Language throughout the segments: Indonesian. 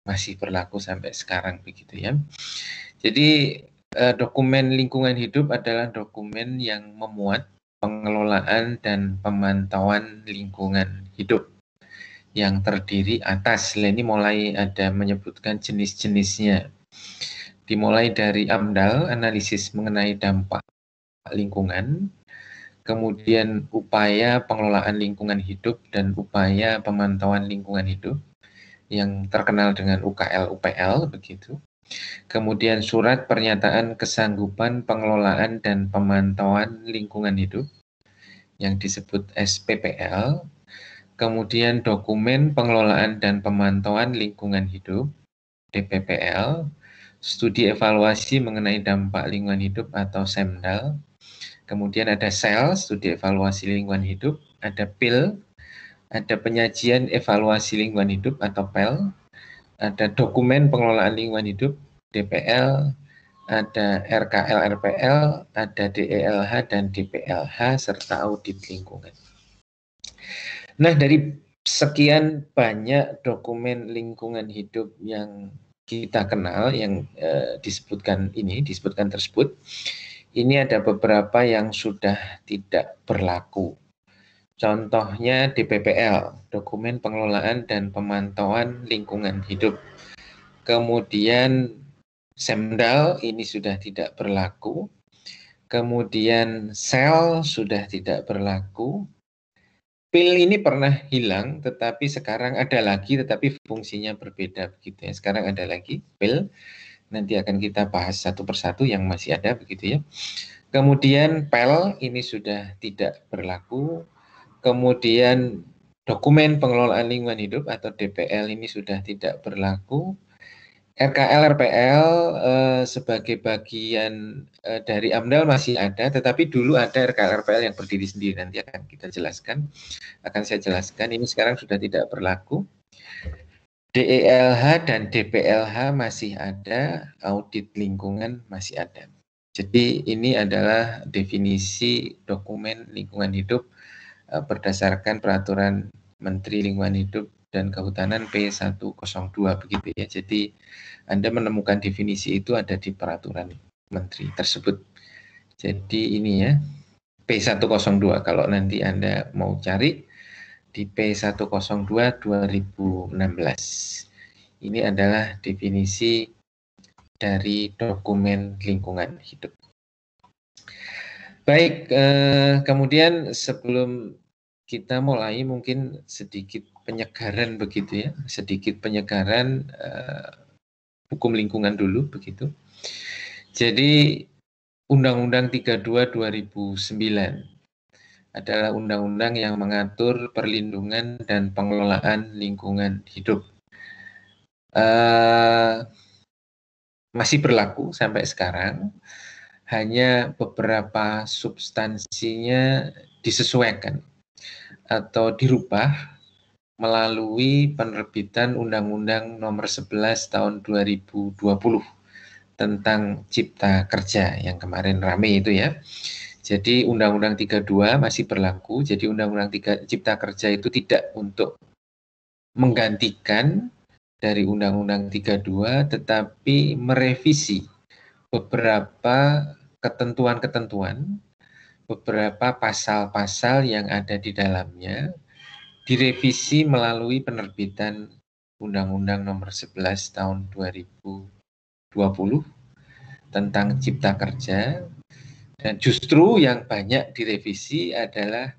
masih berlaku sampai sekarang begitu ya. Jadi dokumen lingkungan hidup adalah dokumen yang memuat pengelolaan dan pemantauan lingkungan hidup yang terdiri atas, ini mulai ada menyebutkan jenis-jenisnya, dimulai dari AMDAL, analisis mengenai dampak lingkungan, kemudian upaya pengelolaan lingkungan hidup dan upaya pemantauan lingkungan hidup yang terkenal dengan UKL-UPL begitu. Kemudian surat pernyataan kesanggupan pengelolaan dan pemantauan lingkungan hidup yang disebut SPPL. Kemudian dokumen pengelolaan dan pemantauan lingkungan hidup DPPL, studi evaluasi mengenai dampak lingkungan hidup atau SEMDAL. Kemudian ada SEL, studi evaluasi lingkungan hidup, ada PIL, ada penyajian evaluasi lingkungan hidup atau PEL, ada dokumen pengelolaan lingkungan hidup DPL, ada RKL-RPL, ada DELH dan DPLH, serta audit lingkungan. Nah, dari sekian banyak dokumen lingkungan hidup yang kita kenal, yang disebutkan tersebut, ini ada beberapa yang sudah tidak berlaku. Contohnya DPPL, Dokumen Pengelolaan dan Pemantauan Lingkungan Hidup. Kemudian SEMDAL ini sudah tidak berlaku. Kemudian SEL sudah tidak berlaku. PIL ini pernah hilang, tetapi sekarang ada lagi, tetapi fungsinya berbeda begitu ya. Sekarang ada lagi PIL. Nanti akan kita bahas satu persatu yang masih ada begitu ya. Kemudian PEL ini sudah tidak berlaku. Kemudian dokumen pengelolaan lingkungan hidup atau DPL ini sudah tidak berlaku. RKL-RPL sebagai bagian dari AMDAL masih ada, tetapi dulu ada RKL-RPL yang berdiri sendiri, nanti akan kita jelaskan, akan saya jelaskan, ini sekarang sudah tidak berlaku. DELH dan DPLH masih ada, audit lingkungan masih ada. Jadi ini adalah definisi dokumen lingkungan hidup berdasarkan peraturan Menteri Lingkungan Hidup dan Kehutanan P102 begitu ya. Jadi Anda menemukan definisi itu ada di peraturan Menteri tersebut. Jadi ini ya P102 kalau nanti Anda mau cari di P102 2016. Ini adalah definisi dari dokumen lingkungan hidup. Baik, kemudian sebelum kita mulai mungkin sedikit penyegaran begitu ya, sedikit penyegaran hukum lingkungan dulu begitu. Jadi Undang-Undang 32 2009 adalah undang-undang yang mengatur perlindungan dan pengelolaan lingkungan hidup. Masih berlaku sampai sekarang, hanya beberapa substansinya disesuaikan atau dirubah melalui penerbitan Undang-Undang Nomor 11 Tahun 2020 tentang Cipta Kerja yang kemarin rame itu ya. Jadi Undang-Undang 32 masih berlaku. Jadi Undang-Undang Cipta Kerja itu tidak untuk menggantikan dari Undang-Undang 32, tetapi merevisi beberapa ketentuan-ketentuan, beberapa pasal-pasal yang ada di dalamnya, direvisi melalui penerbitan Undang-Undang Nomor 11 Tahun 2020 tentang Cipta Kerja. Dan justru yang banyak direvisi adalah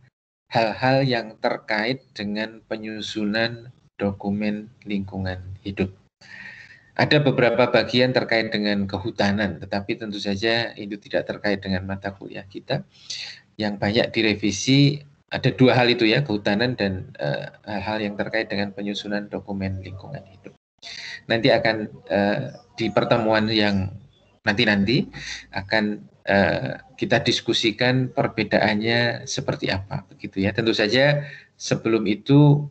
hal-hal yang terkait dengan penyusunan dokumen lingkungan hidup. Ada beberapa bagian terkait dengan kehutanan, tetapi tentu saja itu tidak terkait dengan mata kuliah kita. Yang banyak direvisi ada dua hal itu ya, kehutanan dan hal-hal yang terkait dengan penyusunan dokumen lingkungan hidup. Nanti akan di pertemuan yang nanti akan kita diskusikan perbedaannya seperti apa begitu ya. Tentu saja sebelum itu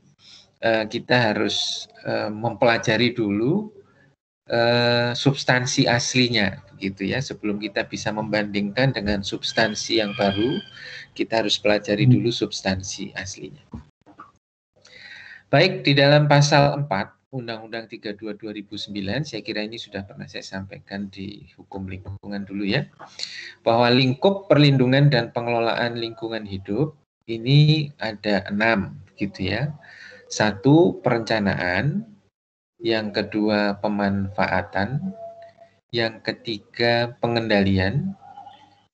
kita harus mempelajari dulu substansi aslinya begitu ya. Sebelum kita bisa membandingkan dengan substansi yang baru, kita harus pelajari dulu substansi aslinya. Baik, di dalam pasal 4 Undang-Undang 32 2009, saya kira ini sudah pernah saya sampaikan di hukum lingkungan dulu ya, bahwa lingkup perlindungan dan pengelolaan lingkungan hidup ini ada 6 gitu ya. 1, perencanaan, yang kedua pemanfaatan, yang ketiga pengendalian,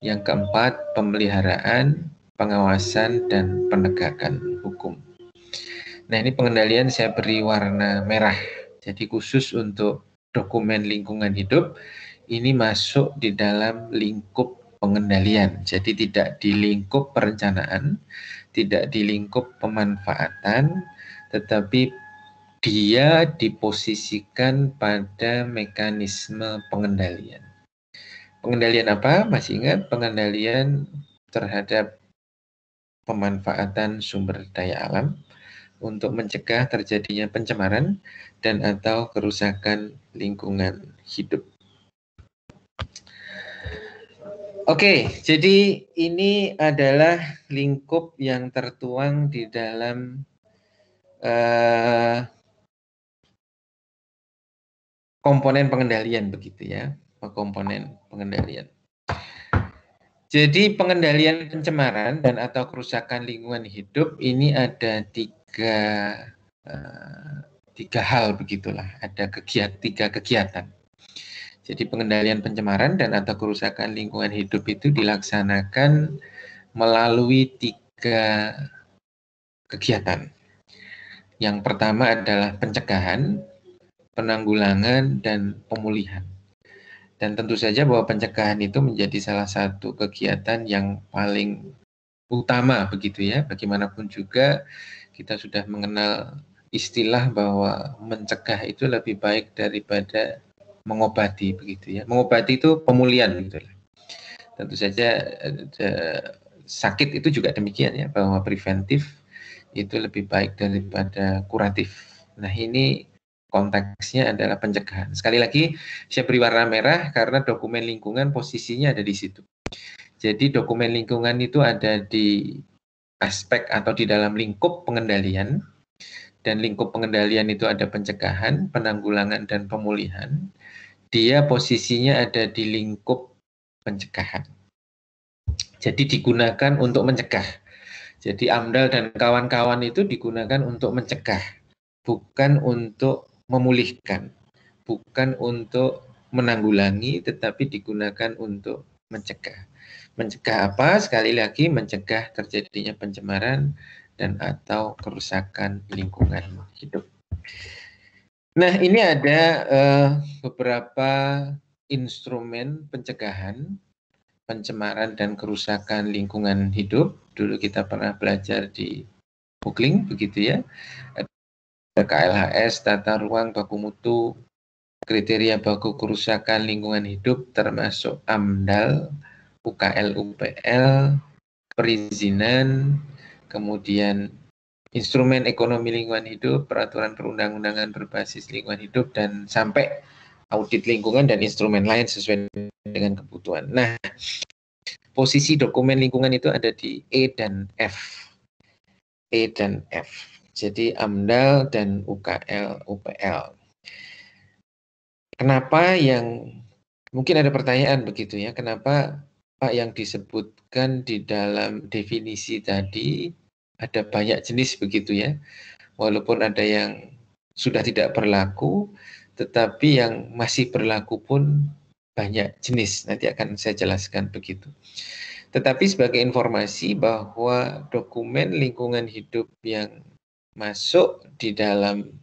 yang keempat pemeliharaan, pengawasan, dan penegakan hukum. Nah, ini pengendalian saya beri warna merah. Jadi khusus untuk dokumen lingkungan hidup, ini masuk di dalam lingkup pengendalian. Jadi tidak di lingkup perencanaan, tidak di lingkup pemanfaatan, tetapi dia diposisikan pada mekanisme pengendalian. Pengendalian apa? Masih ingat pengendalian terhadap pemanfaatan sumber daya alam untuk mencegah terjadinya pencemaran dan atau kerusakan lingkungan hidup. Oke, jadi ini adalah lingkup yang tertuang di dalam komponen pengendalian begitu ya, komponen pengendalian. Jadi pengendalian pencemaran dan atau kerusakan lingkungan hidup ini ada tiga hal begitulah, ada tiga kegiatan. Jadi pengendalian pencemaran dan atau kerusakan lingkungan hidup itu dilaksanakan melalui tiga kegiatan. Yang pertama adalah pencegahan, penanggulangan, dan pemulihan. Dan tentu saja bahwa pencegahan itu menjadi salah satu kegiatan yang paling utama begitu ya. Bagaimanapun juga kita sudah mengenal istilah bahwa mencegah itu lebih baik daripada mengobati begitu ya. Mengobati itu pemulihan gitu. Tentu saja sakit itu juga demikian ya, bahwa preventif itu lebih baik daripada kuratif. Nah, ini konteksnya adalah pencegahan. Sekali lagi saya beri warna merah karena dokumen lingkungan posisinya ada di situ. Jadi dokumen lingkungan itu ada di aspek atau di dalam lingkup pengendalian, dan lingkup pengendalian itu ada pencegahan, penanggulangan, dan pemulihan. Dia posisinya ada di lingkup pencegahan. Jadi digunakan untuk mencegah. Jadi AMDAL dan kawan-kawan itu digunakan untuk mencegah, bukan untuk memulihkan, bukan untuk menanggulangi, tetapi digunakan untuk mencegah. Mencegah apa? Sekali lagi mencegah terjadinya pencemaran dan atau kerusakan lingkungan hidup. Nah, ini ada beberapa instrumen pencegahan pencemaran dan kerusakan lingkungan hidup. Dulu kita pernah belajar di Bukling, begitu ya. Ada KLHS, tata ruang, baku mutu, kriteria baku kerusakan lingkungan hidup, termasuk AMDAL, UKL, UPL, perizinan, kemudian instrumen ekonomi lingkungan hidup, peraturan perundang-undangan berbasis lingkungan hidup, dan sampai audit lingkungan dan instrumen lain sesuai dengan kebutuhan. Nah, posisi dokumen lingkungan itu ada di E dan F. E dan F. Jadi AMDAL dan UKL, UPL. Kenapa yang, mungkin ada pertanyaan begitu ya, kenapa Pak yang disebutkan di dalam definisi tadi ada banyak jenis begitu ya, walaupun ada yang sudah tidak berlaku, tetapi yang masih berlaku pun banyak jenis. Nanti akan saya jelaskan begitu. Tetapi sebagai informasi bahwa dokumen lingkungan hidup yang masuk di dalam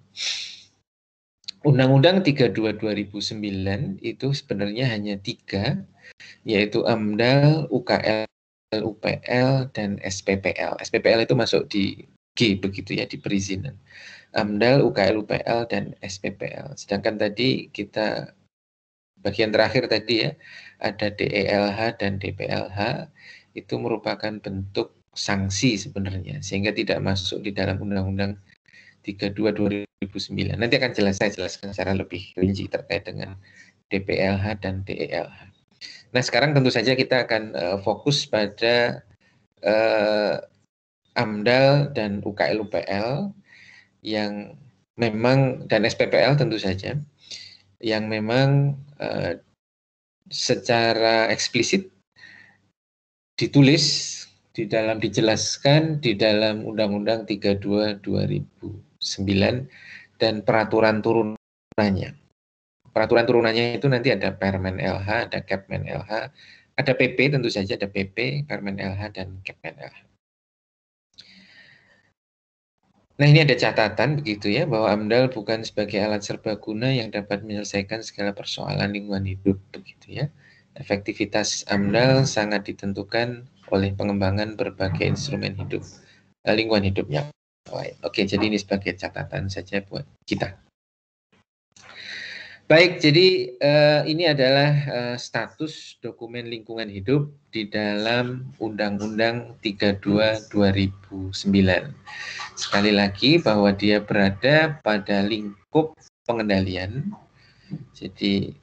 Undang-Undang 32 2009 itu sebenarnya hanya 3, yaitu AMDAL, UKL, UPL, dan SPPL. SPPL itu masuk di G begitu ya, di perizinan. AMDAL, UKL, UPL, dan SPPL. Sedangkan tadi kita bagian terakhir tadi ya, ada DELH dan DPLH, itu merupakan bentuk sanksi sebenarnya, sehingga tidak masuk di dalam Undang-Undang 32 2009. Nanti akan saya jelaskan secara lebih rinci terkait dengan DPLH dan DELH. Nah, sekarang tentu saja kita akan fokus pada AMDAL dan UKL UPL yang memang, dan SPPL tentu saja, yang memang secara eksplisit ditulis dijelaskan di dalam Undang-Undang 32 2009 dan peraturan turunannya. Peraturan turunannya itu nanti ada Permen LH, ada Kepmen LH, ada PP, tentu saja ada PP, Permen LH, dan Kepmen LH. Nah, ini ada catatan begitu ya, bahwa AMDAL bukan sebagai alat serbaguna yang dapat menyelesaikan segala persoalan lingkungan hidup begitu ya. Efektivitas AMDAL sangat ditentukan oleh pengembangan berbagai instrumen hidup, lingkungan hidupnya. Oke, jadi ini sebagai catatan saja buat kita. Baik, jadi ini adalah status dokumen lingkungan hidup di dalam Undang-Undang 32 2009. Sekali lagi bahwa dia berada pada lingkup pengendalian. Jadi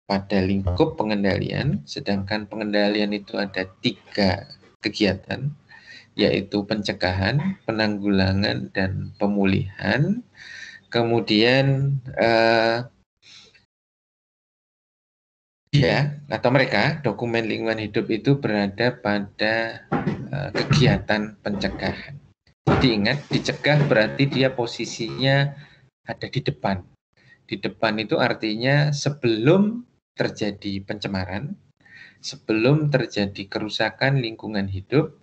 pada lingkup pengendalian, sedangkan pengendalian itu ada 3 kegiatan, yaitu pencegahan, penanggulangan, dan pemulihan. Kemudian dia atau mereka, dokumen lingkungan hidup itu berada pada kegiatan pencegahan. Jadi ingat, dicegah berarti dia posisinya ada di depan. Di depan itu artinya sebelum terjadi pencemaran, sebelum terjadi kerusakan lingkungan hidup,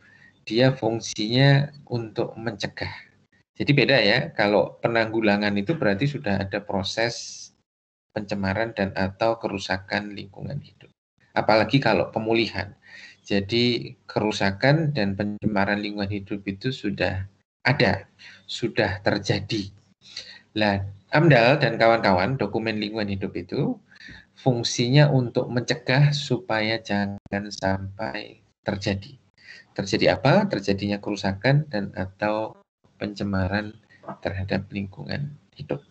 dia fungsinya untuk mencegah. Jadi beda ya, kalau penanggulangan itu berarti sudah ada proses pencemaran dan atau kerusakan lingkungan hidup. Apalagi kalau pemulihan. Jadi kerusakan dan pencemaran lingkungan hidup itu sudah ada, sudah terjadi. Nah, AMDAL dan kawan-kawan, dokumen lingkungan hidup itu fungsinya untuk mencegah supaya jangan sampai terjadi. Terjadi apa? Terjadinya kerusakan dan atau pencemaran terhadap lingkungan hidup.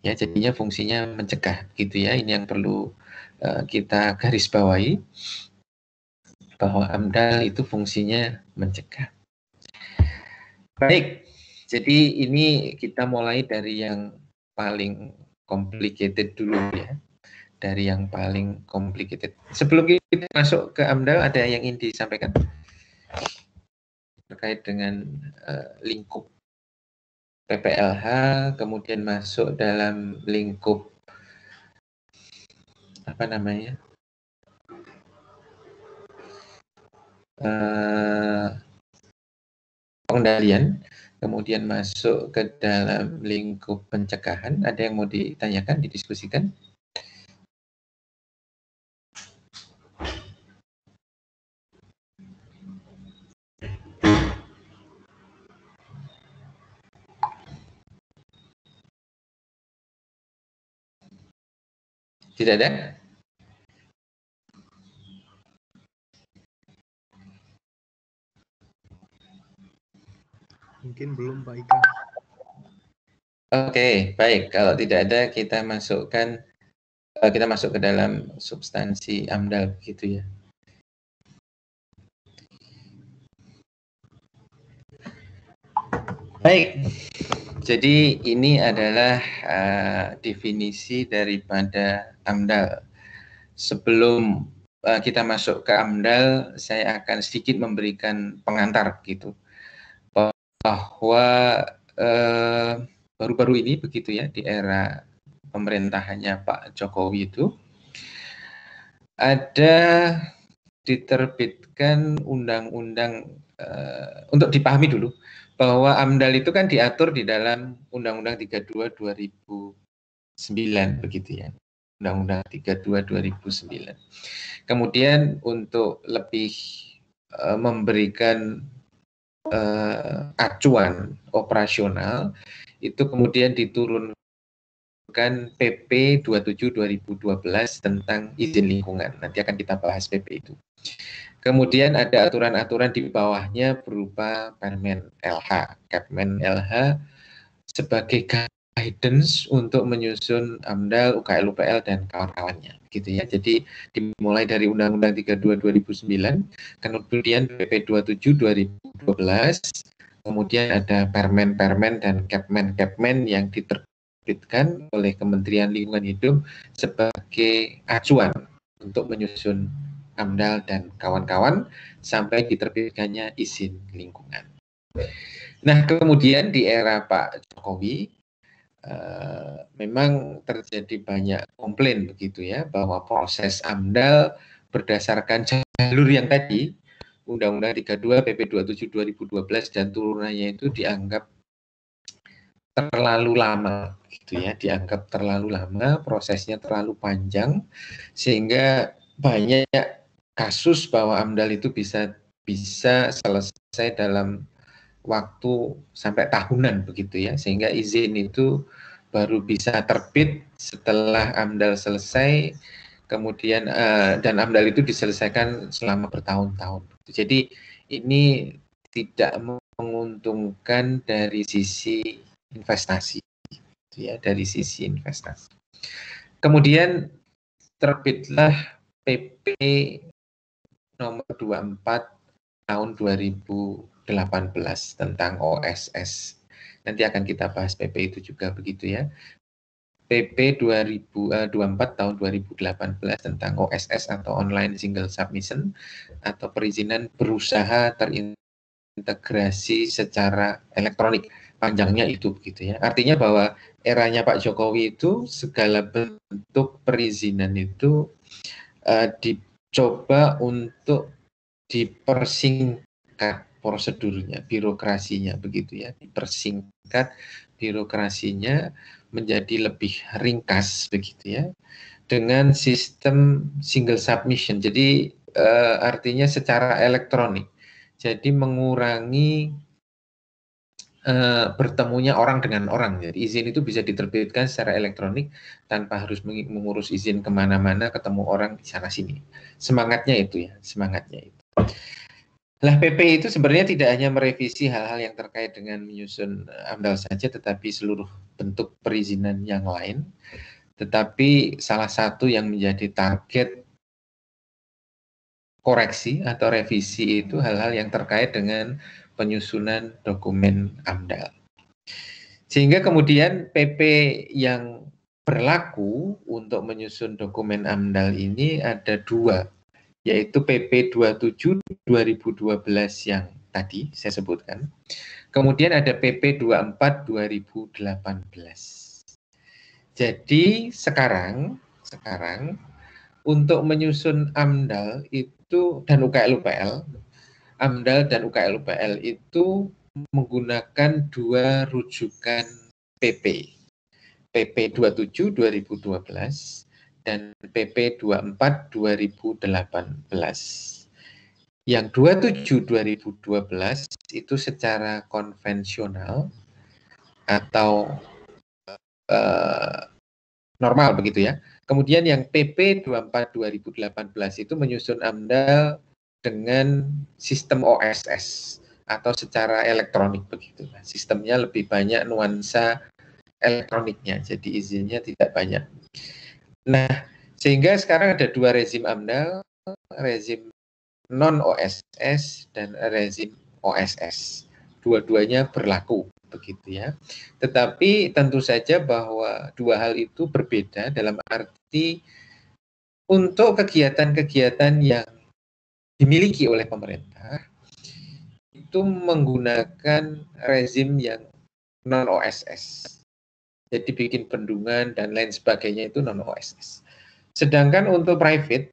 Ya, jadinya fungsinya mencegah gitu ya. Ini yang perlu kita garis bawahi, bahwa AMDAL itu fungsinya mencegah. Baik, jadi ini kita mulai dari yang paling complicated dulu ya. Dari yang paling complicated. Sebelum kita masuk ke AMDAL, ada yang ingin disampaikan terkait dengan lingkup PPLH, kemudian masuk dalam lingkup apa namanya, pengendalian, kemudian masuk ke dalam lingkup pencegahan. Ada yang mau ditanyakan, didiskusikan? Tidak ada? Mungkin belum, Pak Ika. Oke, baik. Kalau tidak ada, kita masuk ke dalam substansi AMDAL begitu ya. Baik. Jadi ini adalah definisi daripada AMDAL. Sebelum kita masuk ke AMDAL, saya akan sedikit memberikan pengantar gitu, bahwa baru-baru ini begitu ya, di era pemerintahannya Pak Jokowi itu ada diterbitkan undang-undang, untuk dipahami dulu bahwa AMDAL itu kan diatur di dalam Undang-Undang 32 2009 begitu ya. Undang-Undang 32 2009. Kemudian untuk lebih memberikan acuan operasional, itu kemudian diturunkan PP 27 2012 tentang izin lingkungan. Nanti akan kita bahas PP itu. Kemudian ada aturan-aturan di bawahnya berupa Permen LH, Kepmen LH sebagai guidance untuk menyusun AMDAL, UKL, UPL, dan kawan-kawannya. Gitu ya. Jadi dimulai dari Undang-Undang 32 2009, kemudian PP 27 2012, kemudian ada Permen-Permen dan Kepmen-Kepmen yang diterbitkan diterbitkan oleh Kementerian Lingkungan Hidup sebagai acuan untuk menyusun AMDAL dan kawan-kawan sampai diterbitkannya izin lingkungan. Nah, kemudian di era Pak Jokowi memang terjadi banyak komplain begitu ya, bahwa proses AMDAL berdasarkan jalur yang tadi, Undang-Undang 32, PP 27 2012 dan turunannya itu dianggap terlalu lama gitu ya, dianggap terlalu lama, prosesnya terlalu panjang, sehingga banyak kasus bahwa AMDAL itu bisa selesai dalam waktu sampai tahunan begitu ya, sehingga izin itu baru bisa terbit setelah AMDAL selesai, kemudian dan AMDAL itu diselesaikan selama bertahun-tahun. Jadi ini tidak menguntungkan dari sisi investasi, ya, dari sisi investasi. Kemudian terbitlah PP nomor 24 tahun 2018 tentang OSS. Nanti akan kita bahas PP itu juga begitu ya. PP 2024 tahun 2018 tentang OSS atau Online Single Submission atau perizinan berusaha terintegrasi secara elektronik. Panjangnya itu begitu ya. Artinya bahwa eranya Pak Jokowi itu segala bentuk perizinan itu dicoba untuk dipersingkat prosedurnya, birokrasinya begitu ya, dipersingkat birokrasinya menjadi lebih ringkas begitu ya, dengan sistem single submission. Jadi artinya secara elektronik. Jadi mengurangi bertemunya orang dengan orang. Jadi izin itu bisa diterbitkan secara elektronik tanpa harus mengurus izin kemana-mana, ketemu orang di sana sini. Semangatnya itu ya, semangatnya itu. Nah, PP itu sebenarnya tidak hanya merevisi hal-hal yang terkait dengan menyusun AMDAL saja, tetapi seluruh bentuk perizinan yang lain. Tetapi salah satu yang menjadi target koreksi atau revisi itu hal-hal yang terkait dengan penyusunan dokumen AMDAL. Sehingga kemudian PP yang berlaku untuk menyusun dokumen AMDAL ini ada dua, yaitu PP 27 2012 yang tadi saya sebutkan. Kemudian ada PP 24 2018. Jadi sekarang untuk menyusun AMDAL itu dan UKL-UPL, AMDAL dan UKL-UPL itu menggunakan dua rujukan PP. PP 27 2012 dan PP 24 2018. Yang 27 2012 itu secara konvensional atau normal begitu ya. Kemudian yang PP 24 2018 itu menyusun AMDAL dengan sistem OSS atau secara elektronik begitu. Sistemnya lebih banyak nuansa elektroniknya, jadi izinnya tidak banyak. Nah, sehingga sekarang ada dua rezim AMDAL, rezim non-OSS dan rezim OSS. Dua-duanya berlaku begitu ya. Tetapi tentu saja bahwa dua hal itu berbeda dalam arti untuk kegiatan-kegiatan yang dimiliki oleh pemerintah itu menggunakan rezim yang non-OSS. Jadi bikin bendungan dan lain sebagainya itu non-OSS. Sedangkan untuk private,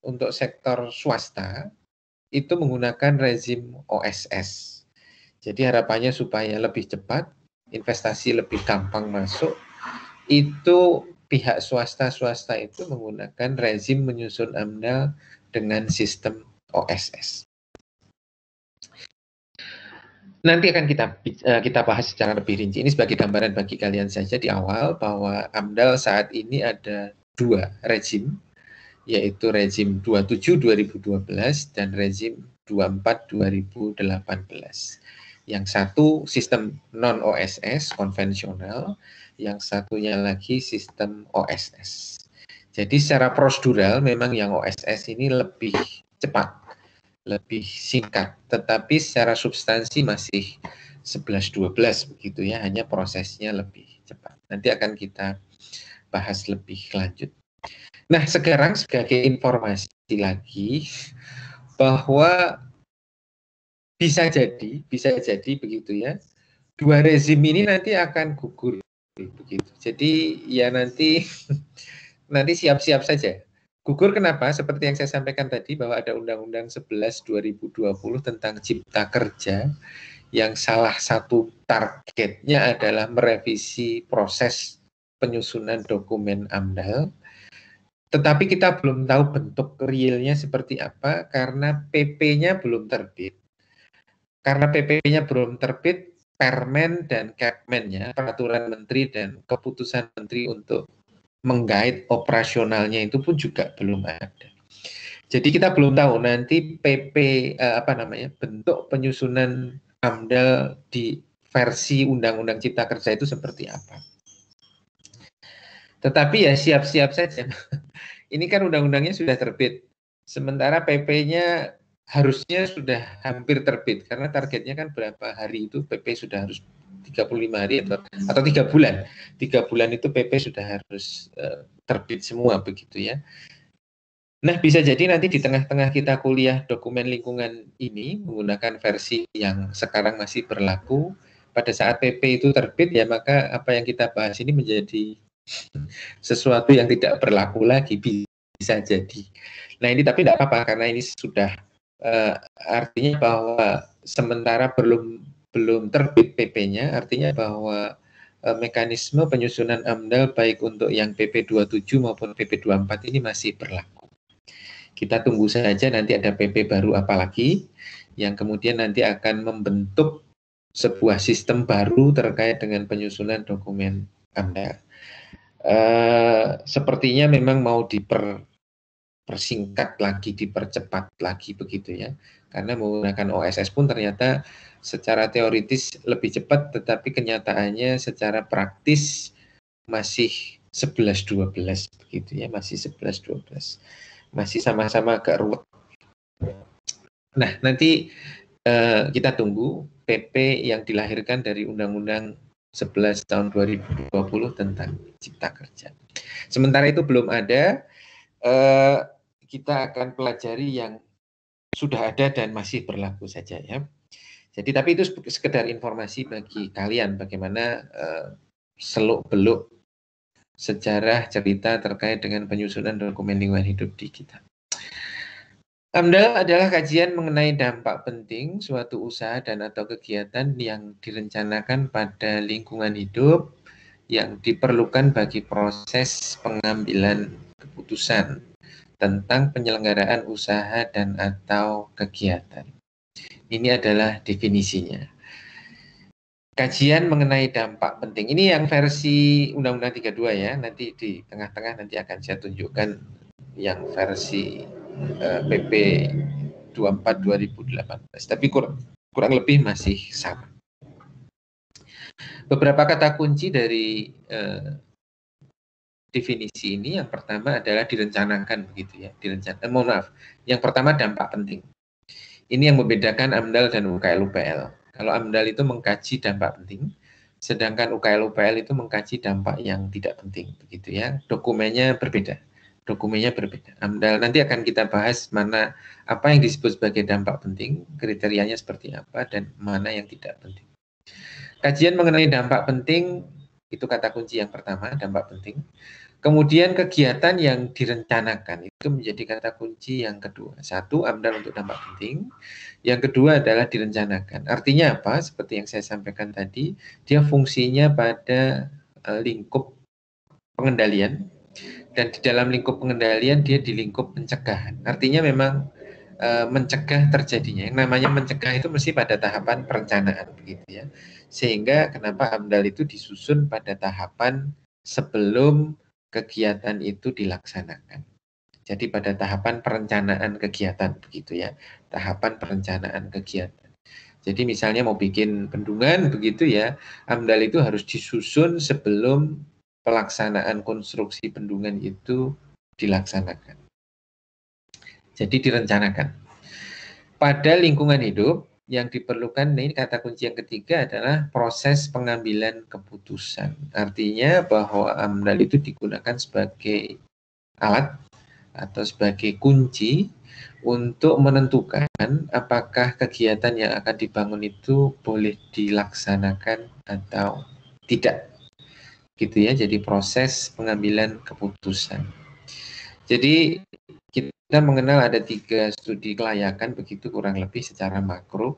untuk sektor swasta, itu menggunakan rezim OSS. Jadi harapannya supaya lebih cepat, investasi lebih gampang masuk, itu pihak swasta itu menggunakan rezim menyusun AMDAL dengan sistem OSS. Nanti akan kita bahas secara lebih rinci. Ini sebagai gambaran bagi kalian saja di awal bahwa AMDAL saat ini ada dua rezim, yaitu rezim 27 2012 dan rezim 24 2018. Yang satu sistem non-OSS konvensional, yang satunya lagi sistem OSS. Jadi secara prosedural memang yang OSS ini lebih cepat, lebih singkat, tetapi secara substansi masih 11-12 begitu ya, hanya prosesnya lebih cepat. Nanti akan kita bahas lebih lanjut. Nah, sekarang sebagai informasi lagi bahwa bisa jadi begitu ya. Dua rezim ini nanti akan gugur begitu. Jadi ya nanti siap-siap saja. Gugur kenapa? Seperti yang saya sampaikan tadi bahwa ada Undang-Undang 11 2020 tentang Cipta Kerja yang salah satu targetnya adalah merevisi proses penyusunan dokumen AMDAL. Tetapi kita belum tahu bentuk realnya seperti apa karena PP-nya belum terbit. Karena PP-nya belum terbit, Permen dan Kepmennya, peraturan menteri dan keputusan menteri untuk menggait operasionalnya itu pun juga belum ada. Jadi kita belum tahu nanti PP bentuk penyusunan AMDAL di versi Undang-Undang Cipta Kerja itu seperti apa. Tetapi ya siap-siap saja. Ini kan undang-undangnya sudah terbit. Sementara PP-nya harusnya sudah hampir terbit karena targetnya kan berapa hari itu PP sudah harus 35 hari atau 3 bulan. 3 bulan itu PP sudah harus terbit semua begitu ya. Nah, bisa jadi nanti di tengah-tengah kita kuliah dokumen lingkungan ini menggunakan versi yang sekarang masih berlaku. Pada saat PP itu terbit ya maka apa yang kita bahas ini menjadi sesuatu yang tidak berlaku lagi, bisa jadi. Nah ini tapi tidak apa-apa karena ini sudah artinya bahwa sementara belum terbit PP-nya, artinya bahwa mekanisme penyusunan AMDAL baik untuk yang PP 27 maupun PP 24 ini masih berlaku. Kita tunggu saja nanti ada PP baru apa lagi yang kemudian nanti akan membentuk sebuah sistem baru terkait dengan penyusunan dokumen AMDAL. Sepertinya memang mau dipersingkat lagi, dipercepat lagi begitu ya. Karena menggunakan OSS pun ternyata secara teoritis lebih cepat, tetapi kenyataannya secara praktis masih 11-12 begitu ya, masih 11-12. Masih sama-sama agak ruwet. Nah, nanti kita tunggu PP yang dilahirkan dari Undang-Undang 11 tahun 2020 tentang Cipta Kerja. Sementara itu belum ada, kita akan pelajari yang sudah ada dan masih berlaku saja ya. Jadi tapi itu sekedar informasi bagi kalian bagaimana seluk-beluk sejarah cerita terkait dengan penyusunan dokumen lingkungan hidup di kita. AMDAL adalah kajian mengenai dampak penting suatu usaha dan atau kegiatan yang direncanakan pada lingkungan hidup yang diperlukan bagi proses pengambilan keputusan tentang penyelenggaraan usaha dan atau kegiatan. Ini adalah definisinya. Kajian mengenai dampak penting. Ini yang versi Undang-Undang 32 ya. Nanti di tengah-tengah nanti akan saya tunjukkan yang versi PP 24 2018. Tapi kurang lebih masih sama. Beberapa kata kunci dari definisi ini, yang pertama adalah direncanakan begitu ya. Yang pertama dampak penting. Ini yang membedakan AMDAL dan UKL-UPL. Kalau AMDAL itu mengkaji dampak penting, sedangkan UKL-UPL itu mengkaji dampak yang tidak penting begitu ya. Dokumennya berbeda. AMDAL nanti akan kita bahas mana apa yang disebut sebagai dampak penting, kriterianya seperti apa, dan mana yang tidak penting. Kajian mengenai dampak penting itu kata kunci yang pertama, dampak penting. Kemudian kegiatan yang direncanakan itu menjadi kata kunci yang kedua. Satu, AMDAL untuk dampak penting. Yang kedua adalah direncanakan. Artinya apa? Seperti yang saya sampaikan tadi, dia fungsinya pada lingkup pengendalian. Dan di dalam lingkup pengendalian dia di lingkup pencegahan. Artinya memang mencegah terjadinya. Yang namanya mencegah itu mesti pada tahapan perencanaan begitu ya. Sehingga kenapa AMDAL itu disusun pada tahapan sebelum kegiatan itu dilaksanakan. Jadi pada tahapan perencanaan kegiatan begitu ya. Tahapan perencanaan kegiatan. Jadi misalnya mau bikin bendungan begitu ya, AMDAL itu harus disusun sebelum pelaksanaan konstruksi bendungan itu dilaksanakan. Jadi direncanakan. Pada lingkungan hidup, Yang diperlukan, ini kata kunci yang ketiga adalah proses pengambilan keputusan. Artinya bahwa AMDAL itu digunakan sebagai alat atau sebagai kunci untuk menentukan apakah kegiatan yang akan dibangun itu boleh dilaksanakan atau tidak. Gitu ya, jadi proses pengambilan keputusan. Jadi kita mengenal ada 3 studi kelayakan begitu kurang lebih secara makro.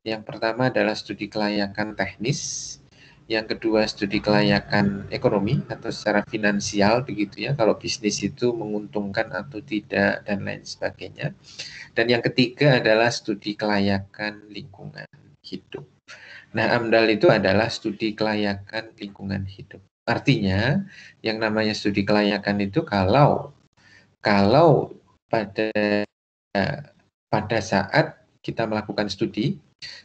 Yang pertama adalah studi kelayakan teknis, yang kedua studi kelayakan ekonomi atau secara finansial begitu ya, kalau bisnis itu menguntungkan atau tidak dan lain sebagainya. Dan yang ketiga adalah studi kelayakan lingkungan hidup. Nah, AMDAL itu adalah studi kelayakan lingkungan hidup. Artinya, yang namanya studi kelayakan itu kalau pada saat kita melakukan studi,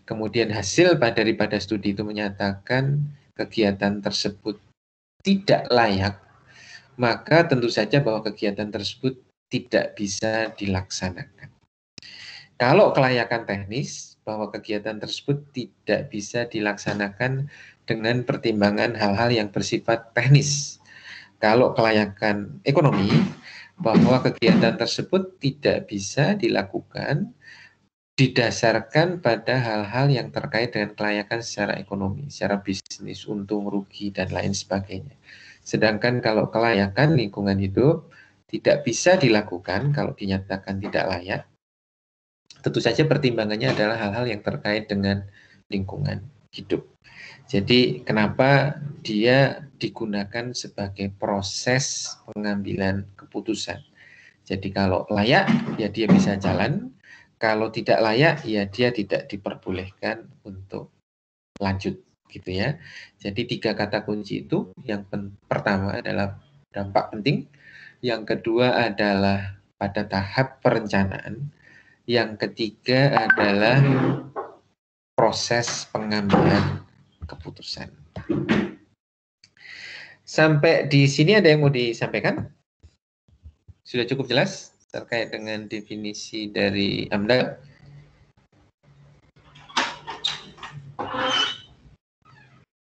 kemudian hasil daripada studi itu menyatakan kegiatan tersebut tidak layak, maka tentu saja bahwa kegiatan tersebut tidak bisa dilaksanakan. Kalau kelayakan teknis, bahwa kegiatan tersebut tidak bisa dilaksanakan dengan pertimbangan hal-hal yang bersifat teknis. Kalau kelayakan ekonomi, bahwa kegiatan tersebut tidak bisa dilakukan didasarkan pada hal-hal yang terkait dengan kelayakan secara ekonomi, secara bisnis, untung, rugi, dan lain sebagainya. Sedangkan kalau kelayakan lingkungan hidup tidak bisa dilakukan kalau dinyatakan tidak layak, tentu saja pertimbangannya adalah hal-hal yang terkait dengan lingkungan hidup. Jadi kenapa dia digunakan sebagai proses pengambilan keputusan. Jadi kalau layak, ya dia bisa jalan. Kalau tidak layak, ya dia tidak diperbolehkan untuk lanjut, gitu ya. Jadi 3 kata kunci itu, yang pertama adalah dampak penting, yang kedua adalah pada tahap perencanaan, yang ketiga adalah proses pengambilan keputusan. Sampai di sini ada yang mau disampaikan? Sudah cukup jelas terkait dengan definisi dari AMDAL?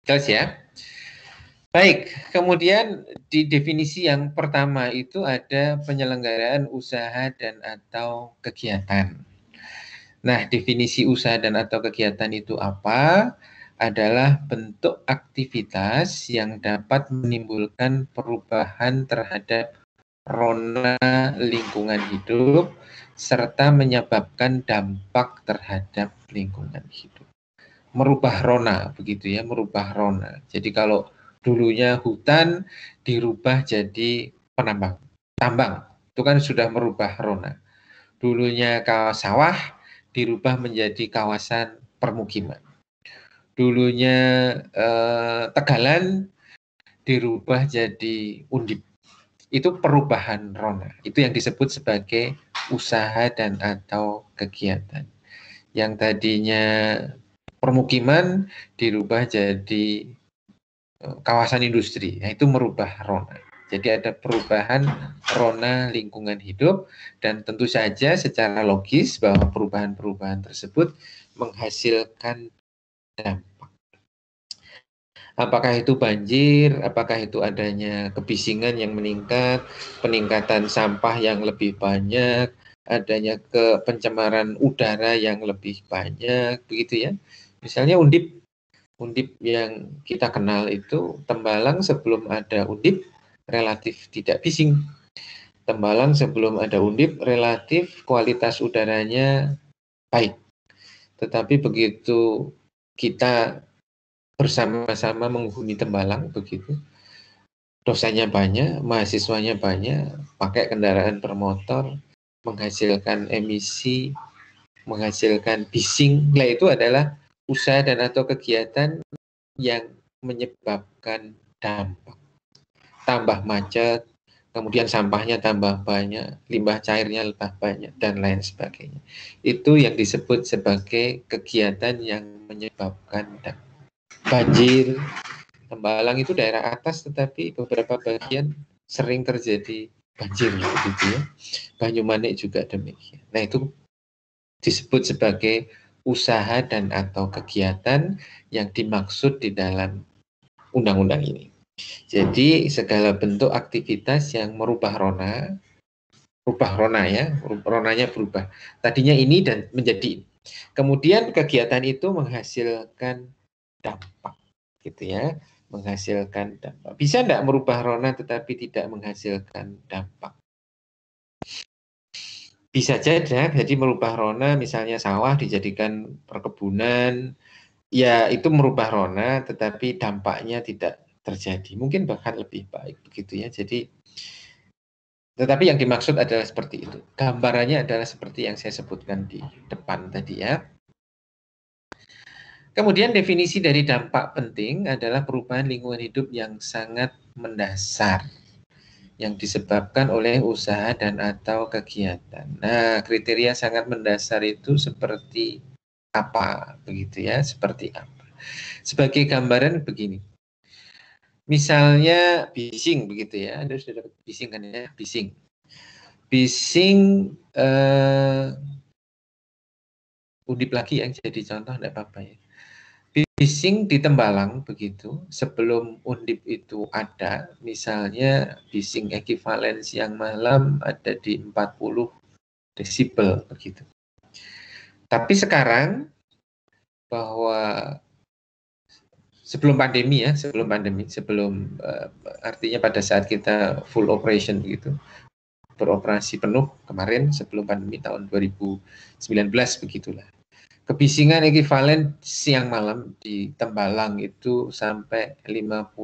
Jelas ya? Baik, kemudian di definisi yang pertama itu ada penyelenggaraan usaha dan atau kegiatan. Nah, definisi usaha dan atau kegiatan itu apa? Adalah bentuk aktivitas yang dapat menimbulkan perubahan terhadap rona lingkungan hidup serta menyebabkan dampak terhadap lingkungan hidup. Merubah rona, begitu ya, merubah rona. Jadi kalau dulunya hutan dirubah jadi tambang, itu kan sudah merubah rona. Dulunya sawah dirubah menjadi kawasan permukiman. Dulunya tegalan dirubah jadi undip. Itu perubahan rona. Itu yang disebut sebagai usaha dan atau kegiatan. Yang tadinya permukiman dirubah jadi kawasan industri. Nah, itu merubah rona. Jadi ada perubahan rona lingkungan hidup dan tentu saja secara logis bahwa perubahan-perubahan tersebut menghasilkan dampak. Apakah itu banjir, apakah itu adanya kebisingan yang meningkat, peningkatan sampah yang lebih banyak, adanya pencemaran udara yang lebih banyak, begitu ya. Misalnya undip yang kita kenal itu, Tembalang sebelum ada undip relatif tidak bising. Tembalang sebelum ada undip relatif kualitas udaranya baik. Tetapi begitu kita bersama-sama menghuni Tembalang begitu, dosanya banyak, mahasiswanya banyak, pakai kendaraan bermotor, menghasilkan emisi, menghasilkan bising. Nah, itu adalah usaha dan atau kegiatan yang menyebabkan dampak. Tambah macet, kemudian sampahnya tambah banyak, limbah cairnya lebih banyak, dan lain sebagainya. Itu yang disebut sebagai kegiatan yang menyebabkan dampak. Banjir, Tembalang itu daerah atas, tetapi beberapa bagian sering terjadi banjir, begitu ya. Banyumanik juga demikian. Nah, itu disebut sebagai usaha dan atau kegiatan yang dimaksud di dalam undang-undang ini. Jadi segala bentuk aktivitas yang merubah rona ya, ronanya berubah. Tadinya ini dan menjadi ini. Kemudian kegiatan itu menghasilkan dampak, gitu ya, menghasilkan dampak. Bisa enggak merubah rona tetapi tidak menghasilkan dampak? Bisa jadi merubah rona, misalnya sawah dijadikan perkebunan, ya itu merubah rona tetapi dampaknya tidak terjadi. Mungkin bahkan lebih baik begitu ya. Jadi tetapi yang dimaksud adalah seperti itu. Gambarannya adalah seperti yang saya sebutkan di depan tadi ya. Kemudian definisi dari dampak penting adalah perubahan lingkungan hidup yang sangat mendasar yang disebabkan oleh usaha dan atau kegiatan. Nah, kriteria sangat mendasar itu seperti apa begitu ya? Seperti apa? Sebagai gambaran begini. Misalnya bising begitu ya. Anda sudah dapat bising kan ya? Bising. Bising Undip lagi yang jadi contoh enggak apa-apa ya. Bising di Tembalang begitu, sebelum Undip itu ada, misalnya bising ekivalen siang malam ada di 40 desibel begitu. Tapi sekarang bahwa sebelum pandemi ya, sebelum artinya pada saat kita full operation begitu, beroperasi penuh kemarin sebelum pandemi tahun 2019 begitulah. Kebisingan ekivalen siang malam di Tembalang itu sampai 50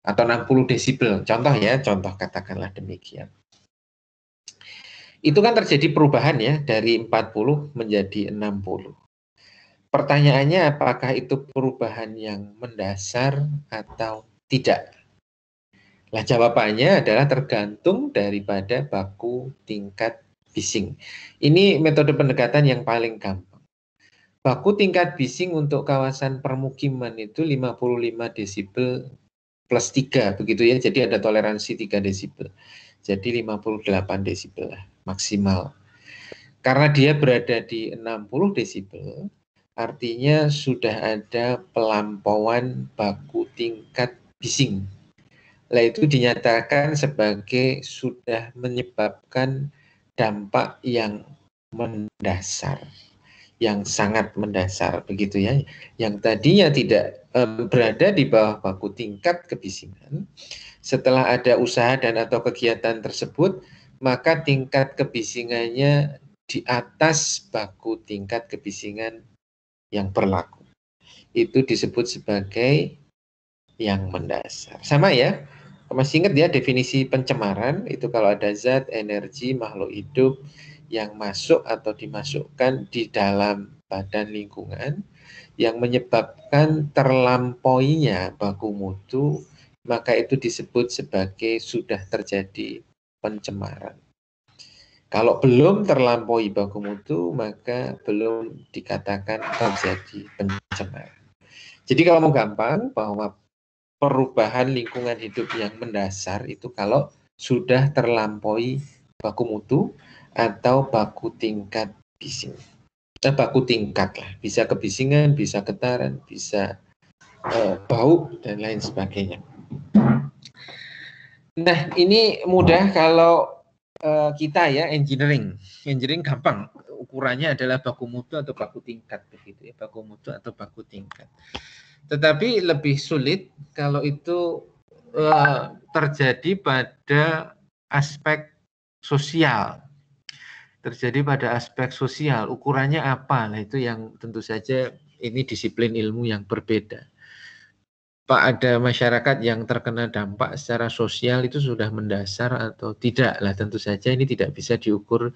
atau 60 desibel. Contoh ya, contoh katakanlah demikian. Itu kan terjadi perubahan ya dari 40 menjadi 60. Pertanyaannya apakah itu perubahan yang mendasar atau tidak? Nah, jawabannya adalah tergantung daripada baku tingkat bising. Ini metode pendekatan yang paling gampang. Baku tingkat bising untuk kawasan permukiman itu 55 desibel plus 3 begitu ya. Jadi ada toleransi 3 desibel. Jadi 58 desibel lah maksimal. Karena dia berada di 60 desibel, artinya sudah ada pelampauan baku tingkat bising. Nah, itu dinyatakan sebagai sudah menyebabkan dampak yang mendasar, yang sangat mendasar begitu ya, yang tadinya tidak berada di bawah baku tingkat kebisingan. Setelah ada usaha dan atau kegiatan tersebut, maka tingkat kebisingannya di atas baku tingkat kebisingan yang berlaku. Itu disebut sebagai yang mendasar. Sama ya, masih ingat ya definisi pencemaran, itu kalau ada zat, energi, makhluk hidup yang masuk atau dimasukkan di dalam badan lingkungan yang menyebabkan terlampauinya baku mutu, maka itu disebut sebagai sudah terjadi pencemaran. Kalau belum terlampaui baku mutu, maka belum dikatakan terjadi pencemaran. Jadi kalau mau gampang, bahwa perubahan lingkungan hidup yang mendasar itu kalau sudah terlampaui baku mutu atau baku tingkat bising. Baku tingkat lah, bisa kebisingan, bisa getaran, bisa bau dan lain sebagainya. Nah, ini mudah kalau kita ya engineering gampang, ukurannya adalah baku mutu atau baku tingkat begitu ya, baku mutu atau baku tingkat. Tetapi lebih sulit kalau itu terjadi pada aspek sosial. Terjadi pada aspek sosial, ukurannya apa? Nah, itu yang tentu saja ini disiplin ilmu yang berbeda. Pak, ada masyarakat yang terkena dampak secara sosial itu sudah mendasar atau tidak? Lah, tentu saja ini tidak bisa diukur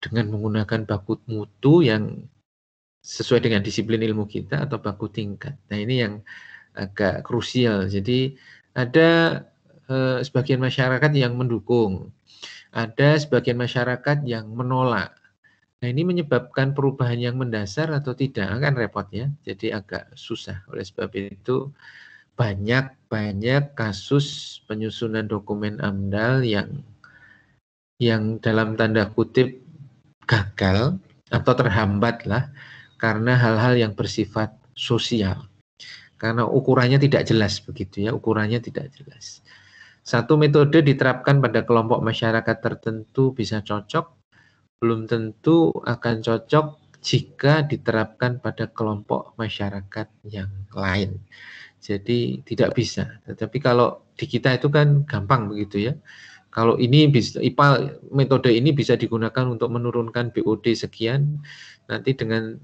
dengan menggunakan baku mutu yang sesuai dengan disiplin ilmu kita atau baku tingkat. Nah, ini yang agak krusial. Jadi ada sebagian masyarakat yang mendukung, ada sebagian masyarakat yang menolak. Nah, ini menyebabkan perubahan yang mendasar atau tidak, kan repot ya. Jadi agak susah. Oleh sebab itu banyak kasus penyusunan dokumen AMDAL yang dalam tanda kutip gagal atau terhambat lah karena hal-hal yang bersifat sosial. Karena ukurannya tidak jelas begitu ya, ukurannya tidak jelas. Satu metode diterapkan pada kelompok masyarakat tertentu bisa cocok, belum tentu akan cocok jika diterapkan pada kelompok masyarakat yang lain. Jadi tidak bisa. Tetapi kalau di kita itu kan gampang begitu ya. Kalau ini bisa, metode ini bisa digunakan untuk menurunkan BOD sekian, nanti dengan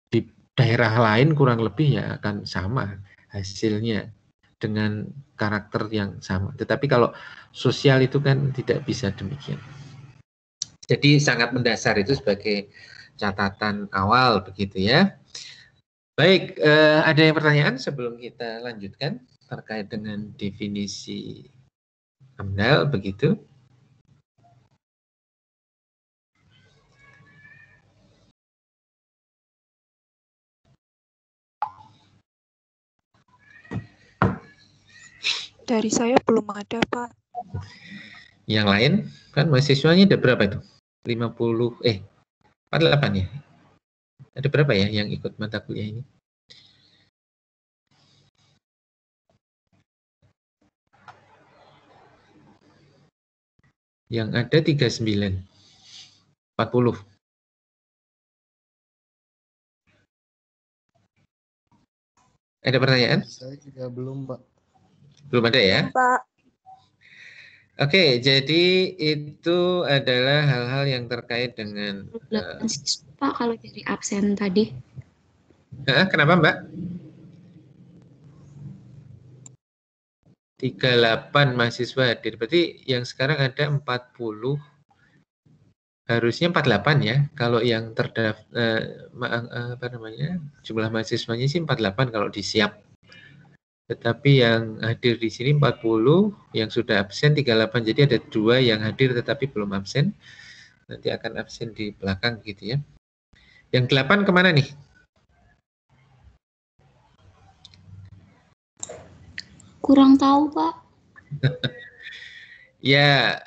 di daerah lain kurang lebih ya akan sama hasilnya dengan karakter yang sama. Tetapi kalau sosial itu kan tidak bisa demikian. Jadi sangat mendasar itu sebagai catatan awal begitu ya. Baik, ada yang pertanyaan sebelum kita lanjutkan terkait dengan definisi AMDAL begitu? Dari saya belum ada, Pak. Yang lain kan mahasiswanya ada berapa itu? 48 ya? Ada berapa ya yang ikut mata kuliah ini? Yang ada 39. 40. Ada pertanyaan? Saya juga belum, Pak. Belum ada ya? Pak. Oke, jadi itu adalah hal-hal yang terkait dengan Pak, kalau dari absen tadi. Kenapa, Mbak? 38 mahasiswa hadir. Berarti yang sekarang ada 40, harusnya 48 ya. Kalau yang terdaftar jumlah mahasiswanya sih 48 kalau disiap. Tetapi yang hadir di sini 40, yang sudah absen 38. Jadi ada 2 yang hadir tetapi belum absen. Nanti akan absen di belakang gitu ya. Yang 8 kemana nih? Kurang tahu, Pak. Ya,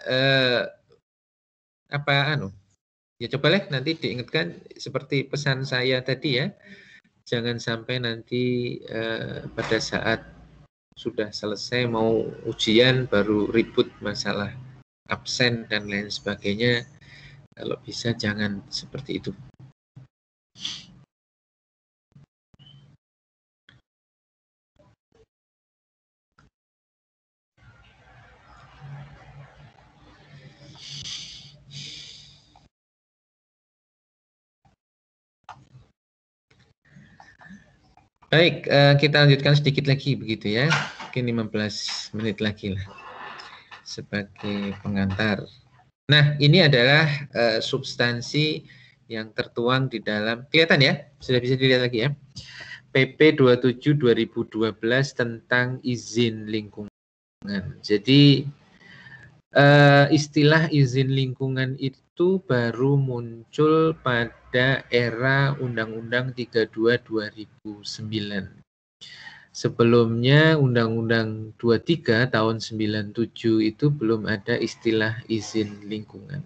ya coba nanti diingatkan seperti pesan saya tadi ya. Jangan sampai nanti pada saat sudah selesai mau ujian baru ribut masalah absen dan lain sebagainya. Kalau bisa jangan seperti itu. Baik, kita lanjutkan sedikit lagi begitu ya. Mungkin 15 menit lagi lah sebagai pengantar. Nah, ini adalah substansi yang tertuang di dalam, kelihatan ya? Sudah bisa dilihat lagi ya? PP 27 2012 tentang izin lingkungan. Jadi istilah izin lingkungan itu baru muncul pada era Undang-Undang 32 2009. Sebelumnya Undang-Undang 23 tahun 97 itu belum ada istilah izin lingkungan.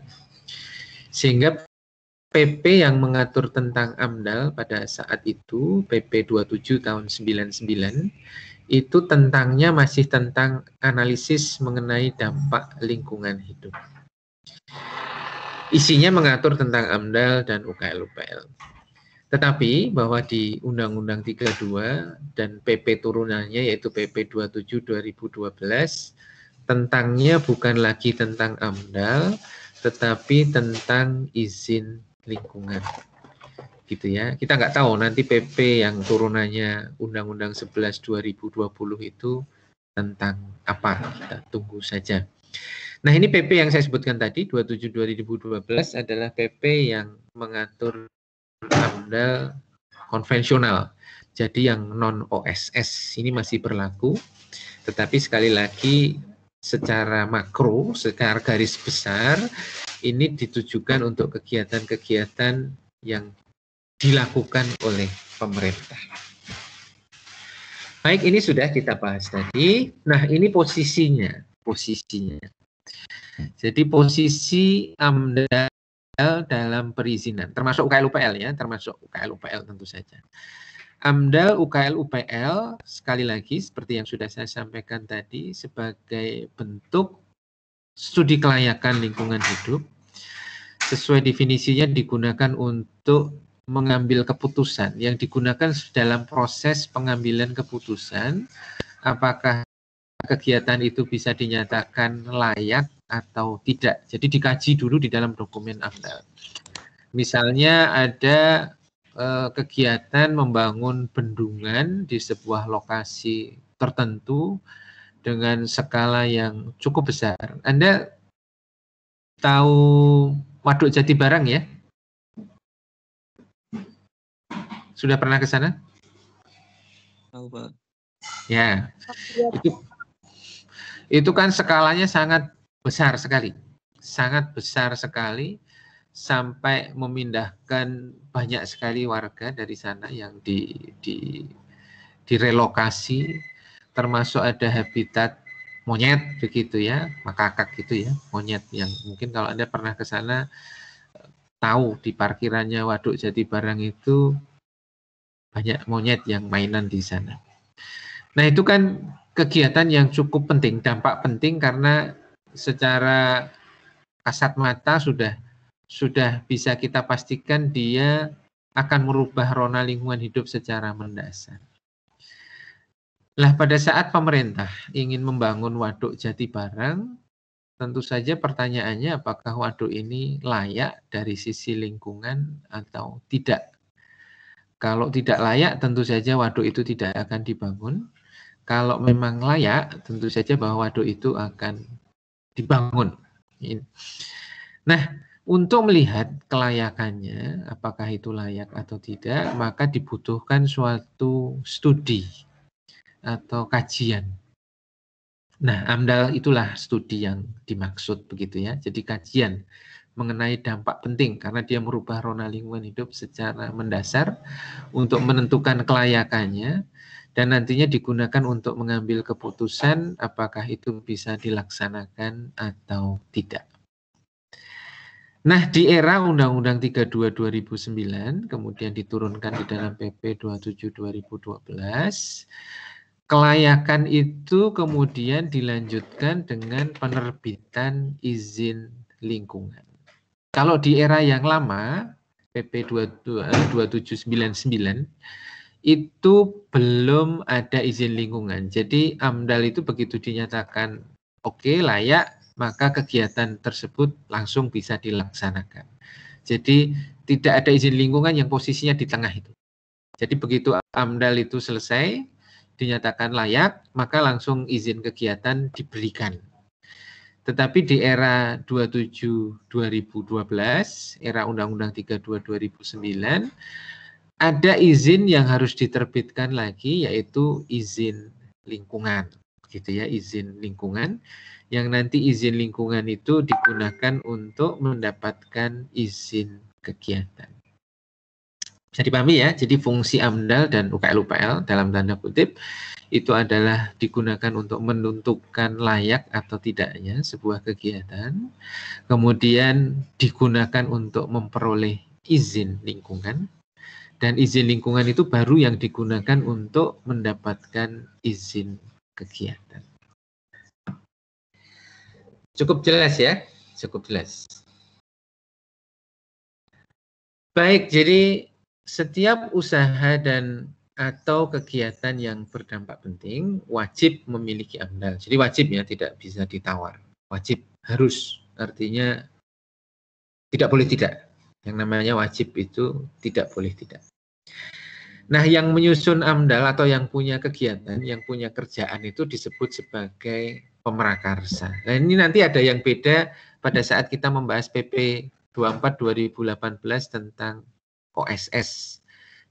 Sehingga PP yang mengatur tentang AMDAL pada saat itu, PP 27 tahun 99, itu tentangnya masih tentang analisis mengenai dampak lingkungan hidup. Isinya mengatur tentang AMDAL dan UKL-UPL. Tetapi bahwa di Undang-Undang 32 dan PP turunannya yaitu PP 27 2012, tentangnya bukan lagi tentang AMDAL, tetapi tentang izin lingkungan. Gitu ya. Kita nggak tahu nanti PP yang turunannya Undang-Undang 11 2020 itu tentang apa. Kita tunggu saja. Nah, ini PP yang saya sebutkan tadi 27 2012 adalah PP yang mengatur AMDAL konvensional. Jadi yang non OSS ini masih berlaku. Tetapi sekali lagi secara makro, secara garis besar ini ditujukan untuk kegiatan-kegiatan yang dilakukan oleh pemerintah. Baik, ini sudah kita bahas tadi. Nah, ini posisinya. Jadi posisi AMDAL dalam perizinan, termasuk UKL UPL ya, termasuk UKL UPL tentu saja. AMDAL UKL UPL sekali lagi seperti yang sudah saya sampaikan tadi sebagai bentuk studi kelayakan lingkungan hidup, sesuai definisinya digunakan untuk mengambil keputusan, yang digunakan dalam proses pengambilan keputusan apakah kegiatan itu bisa dinyatakan layak atau tidak. Jadi dikaji dulu di dalam dokumen AMDAL. Misalnya ada kegiatan membangun bendungan di sebuah lokasi tertentu dengan skala yang cukup besar. Anda tahu Waduk Jati Barang ya? Sudah pernah ke sana? Tahu, Pak. Ya, itu kan skalanya sangat besar sekali, sampai memindahkan banyak sekali warga dari sana yang direlokasi, termasuk ada habitat monyet begitu ya, makakak gitu ya, monyet yang mungkin kalau Anda pernah ke sana tahu di parkirannya Waduk Jati Barang itu banyak monyet yang mainan di sana. Nah, itu kan kegiatan yang cukup penting, dampak penting karena secara kasat mata sudah bisa kita pastikan dia akan merubah rona lingkungan hidup secara mendasar. Nah, pada saat pemerintah ingin membangun Waduk Jati Barang, tentu saja pertanyaannya apakah waduk ini layak dari sisi lingkungan atau tidak. Kalau tidak layak, tentu saja waduk itu tidak akan dibangun. Kalau memang layak, tentu saja bahwa waduk itu akan dibangun. Nah, untuk melihat kelayakannya, apakah itu layak atau tidak, maka dibutuhkan suatu studi atau kajian. Nah, AMDAL itulah studi yang dimaksud begitu ya. Jadi kajian mengenai dampak penting karena dia merubah rona lingkungan hidup secara mendasar untuk menentukan kelayakannya dan nantinya digunakan untuk mengambil keputusan apakah itu bisa dilaksanakan atau tidak. Nah, di era Undang-Undang 32 2009 kemudian diturunkan di dalam PP 27 2012, kelayakan itu kemudian dilanjutkan dengan penerbitan izin lingkungan. Kalau di era yang lama, PP 2799, itu belum ada izin lingkungan. Jadi AMDAL itu begitu dinyatakan oke, layak, maka kegiatan tersebut langsung bisa dilaksanakan. Jadi tidak ada izin lingkungan yang posisinya di tengah itu. Jadi begitu AMDAL itu selesai, dinyatakan layak, maka langsung izin kegiatan diberikan. Tetapi di era 27 2012, era Undang-Undang 32 2009, ada izin yang harus diterbitkan lagi, yaitu izin lingkungan, gitu ya, izin lingkungan, yang nanti izin lingkungan itu digunakan untuk mendapatkan izin kegiatan. Bisa dipahami ya, jadi fungsi AMDAL dan UKL-UPL dalam tanda kutip itu adalah digunakan untuk menentukan layak atau tidaknya sebuah kegiatan, kemudian digunakan untuk memperoleh izin lingkungan, dan izin lingkungan itu baru yang digunakan untuk mendapatkan izin kegiatan. Cukup jelas ya? Cukup jelas. Baik, jadi setiap usaha dan atau kegiatan yang berdampak penting wajib memiliki AMDAL. Jadi wajib ya, tidak bisa ditawar. Wajib, harus. Artinya tidak boleh tidak. Yang namanya wajib itu tidak boleh tidak. Nah, yang menyusun AMDAL atau yang punya kegiatan, yang punya kerjaan itu disebut sebagai pemrakarsa. Nah, ini nanti ada yang beda pada saat kita membahas PP 24 2018 tentang OSS,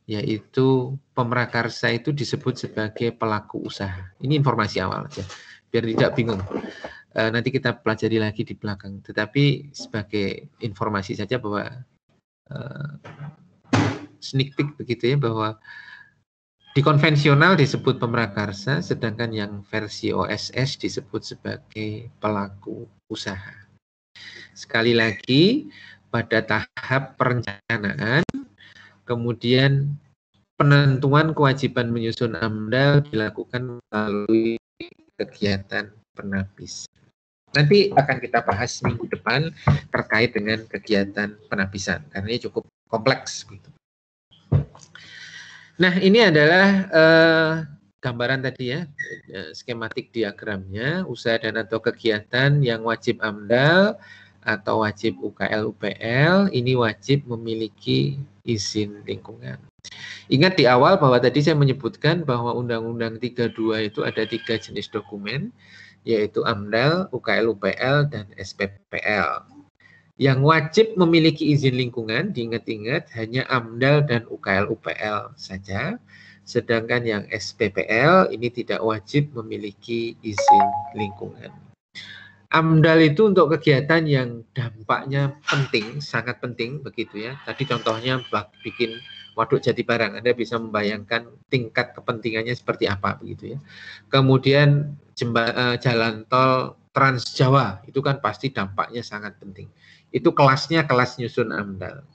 yaitu pemrakarsa itu disebut sebagai pelaku usaha. Ini informasi awal aja, biar tidak bingung. Nanti kita pelajari lagi di belakang. Tetapi sebagai informasi saja bahwa sneak peek begitu ya, bahwa di konvensional disebut pemrakarsa, sedangkan yang versi OSS disebut sebagai pelaku usaha. Sekali lagi, pada tahap perencanaan, kemudian penentuan kewajiban menyusun AMDAL dilakukan melalui kegiatan penapisan. Nanti akan kita bahas minggu depan terkait dengan kegiatan penapisan, karena ini cukup kompleks. Nah, ini adalah gambaran tadi ya, skematik diagramnya, usaha dan atau kegiatan yang wajib AMDAL atau wajib UKL-UPL, ini wajib memiliki izin lingkungan. Ingat di awal bahwa tadi saya menyebutkan bahwa Undang-Undang 32 itu ada 3 jenis dokumen, yaitu AMDAL, UKL-UPL, dan SPPL. Yang wajib memiliki izin lingkungan, diingat-ingat, hanya AMDAL dan UKL-UPL saja. Sedangkan yang SPPL ini tidak wajib memiliki izin lingkungan. AMDAL itu untuk kegiatan yang dampaknya penting, sangat penting begitu ya. Tadi contohnya bikin waduk jati barang, Anda bisa membayangkan tingkat kepentingannya seperti apa begitu ya. Kemudian jalan tol Trans Jawa itu kan pasti dampaknya sangat penting. Itu kelasnya kelas nyusun AMDAL.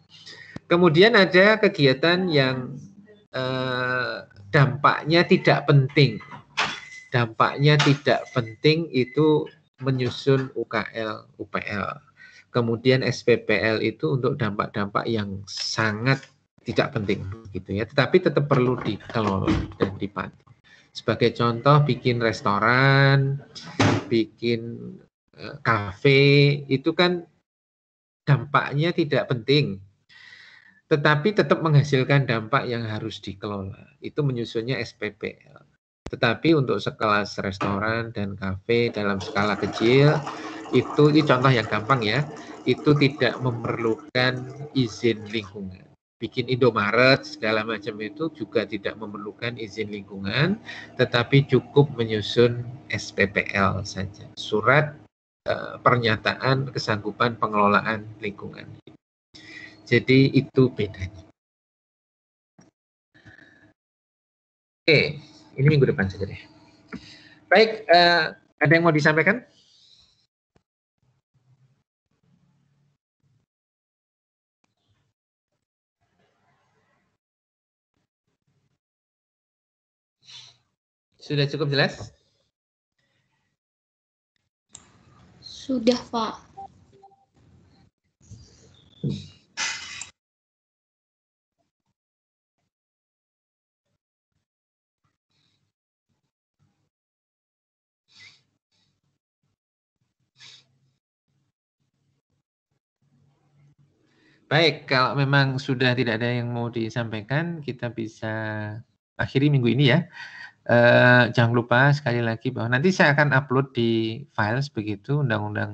Kemudian ada kegiatan yang dampaknya tidak penting. Dampaknya tidak penting itu menyusun UKL, UPL. Kemudian SPPL itu untuk dampak-dampak yang sangat tidak penting gitu ya, tetapi tetap perlu dikelola dan dipantau. Sebagai contoh, bikin restoran, bikin kafe, itu kan dampaknya tidak penting, tetapi tetap menghasilkan dampak yang harus dikelola. Itu menyusunnya SPPL. Tetapi untuk sekelas restoran dan kafe dalam skala kecil, ini contoh yang gampang ya, itu tidak memerlukan izin lingkungan. Bikin Indomaret segala macam itu juga tidak memerlukan izin lingkungan, tetapi cukup menyusun SPPL saja, surat pernyataan kesanggupan pengelolaan lingkungan. Jadi itu bedanya. Oke, ini minggu depan saja deh. Baik, ada yang mau disampaikan? Sudah cukup jelas? Sudah, Pak. Baik, kalau memang sudah tidak ada yang mau disampaikan, kita bisa akhiri minggu ini ya. Jangan lupa sekali lagi bahwa nanti saya akan upload di files begitu undang-undang